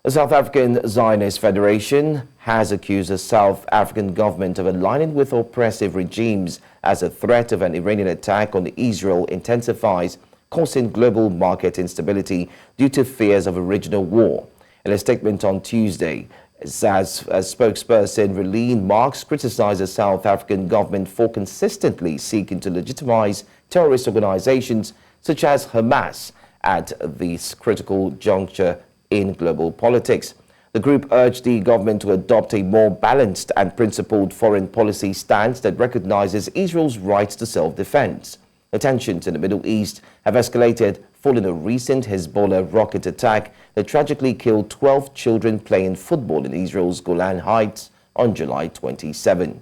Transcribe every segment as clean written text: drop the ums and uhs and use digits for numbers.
The South African Zionist Federation has accused the South African government of aligning with oppressive regimes as a threat of an Iranian attack on Israel intensifies, causing global market instability due to fears of a regional war. In a statement on Tuesday, SAZF spokesperson Rolene Marks criticized the South African government for consistently seeking to legitimize terrorist organizations such as Hamas at this critical juncture in global politics. The group urged the government to adopt a more balanced and principled foreign policy stance that recognizes Israel's rights to self-defense. The tensions in the Middle East have escalated following a recent Hezbollah rocket attack that tragically killed 12 children playing football in Israel's Golan Heights on July 27.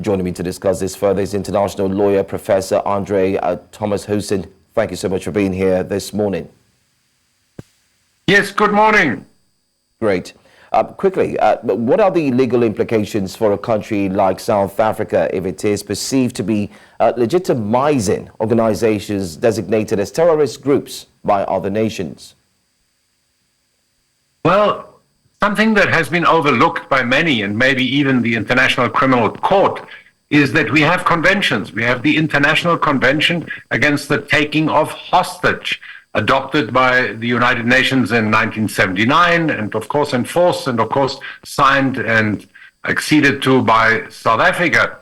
Joining me to discuss this further is international lawyer Professor Thomashausen. Thank you so much for being here this morning. Yes, good morning. Great. Quickly, what are the legal implications for a country like South Africa if it is perceived to be legitimizing organizations designated as terrorist groups by other nations? Well, something that has been overlooked by many, and maybe even the International Criminal Court, is that we have conventions. We have the International Convention against the taking of hostage, adopted by the United Nations in 1979, and of course enforced and of course signed and acceded to by South Africa.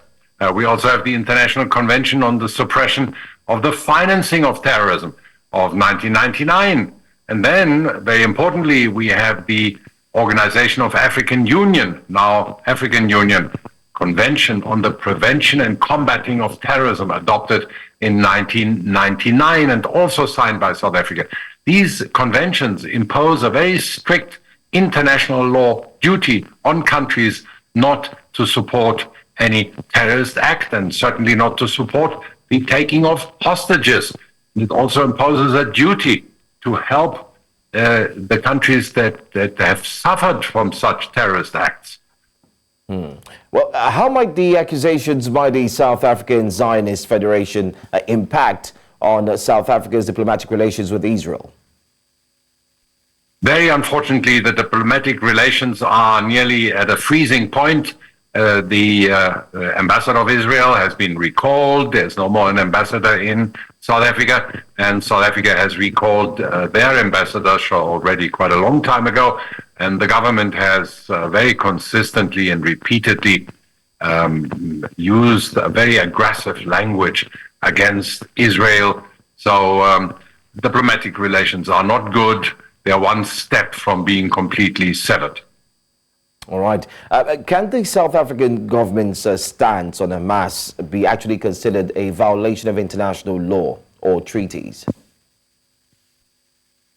We also have the International Convention on the Suppression of the Financing of Terrorism of 1999. And then, very importantly, we have the Organization of African Union, now African Union, Convention on the Prevention and Combating of Terrorism, adopted in 1999 and also signed by South Africa. These conventions impose a very strict international law duty on countries not to support any terrorist act and certainly not to support the taking of hostages. It also imposes a duty to help the countries that have suffered from such terrorist acts. Well, how might the accusations by the South African Zionist Federation impact on South Africa's diplomatic relations with Israel? Very unfortunately, the diplomatic relations are nearly at a freezing point. The ambassador of Israel has been recalled. There's no more an ambassador in South Africa, and South Africa has recalled their ambassador already quite a long time ago. And the government has very consistently and repeatedly used a very aggressive language against Israel. So diplomatic relations are not good. They are one step from being completely severed. All right. Can the South African government's stance on Hamas be actually considered a violation of international law or treaties?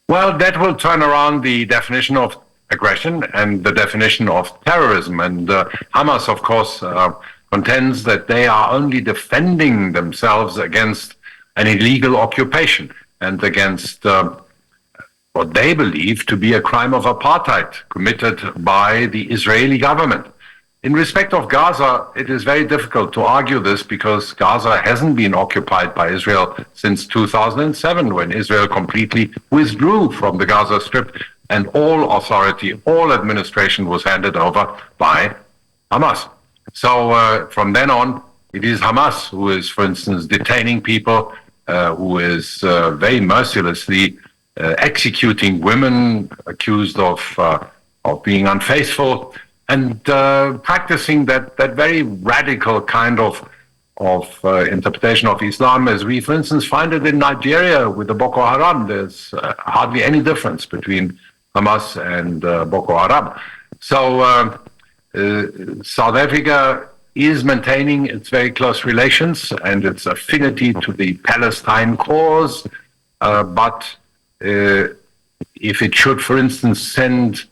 Well, that will turn around the definition of aggression and the definition of terrorism. And Hamas, of course, contends that they are only defending themselves against an illegal occupation and against what they believe to be a crime of apartheid committed by the Israeli government. In respect of Gaza, it is very difficult to argue this because Gaza hasn't been occupied by Israel since 2007, when Israel completely withdrew from the Gaza Strip and all authority, all administration was handed over by Hamas. So from then on, it is Hamas who is, for instance, detaining people, who is very mercilessly executing women accused of being unfaithful, and practicing that very radical kind of interpretation of Islam as we, for instance, find it in Nigeria with the Boko Haram. There's hardly any difference between Hamas and Boko Haram. So South Africa is maintaining its very close relations and its affinity to the Palestine cause, but if it should, for instance, send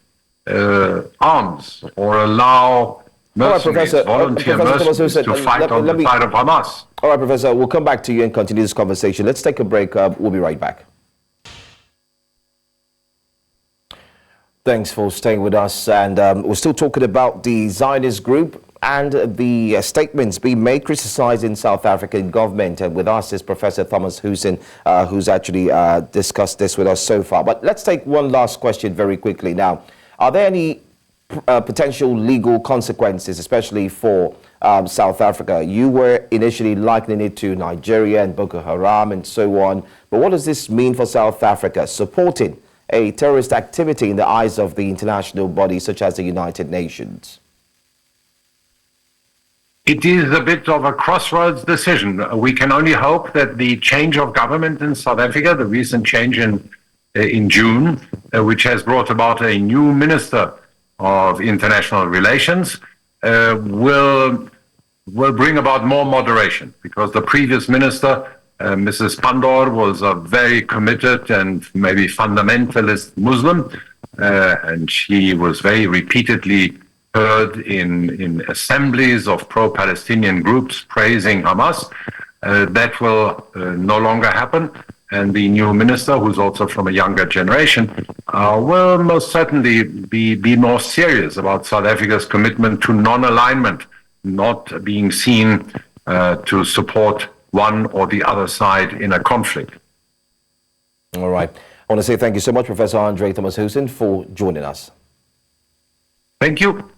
arms or allow mercenaries, volunteer mercenaries to fight on the side of Hamas. All right, Professor, we'll come back to you and continue this conversation. Let's take a break. We'll be right back. Thanks for staying with us. And we're still talking about the Zionist group and the statements being made criticizing South African government. And with us is Professor Thomashausen, who's actually discussed this with us so far. But let's take one last question very quickly. Now, are there any potential legal consequences, especially for South Africa? You were initially likening it to Nigeria and Boko Haram and so on. But what does this mean for South Africa, supporting a terrorist activity in the eyes of the international bodies such as the United Nations? It is a bit of a crossroads decision. We can only hope that the change of government in South Africa, the recent change in June, which has brought about a new minister of international relations, will bring about more moderation, because the previous minister, Mrs. Pandor, was a very committed and maybe fundamentalist Muslim, and she was very repeatedly heard in assemblies of pro-Palestinian groups praising Hamas. That will no longer happen. And the new minister, who's also from a younger generation, will most certainly be more serious about South Africa's commitment to non-alignment, not being seen to support one or the other side in a conflict. All right. I want to say thank you so much, Professor Andre Thomashausen, for joining us. Thank you.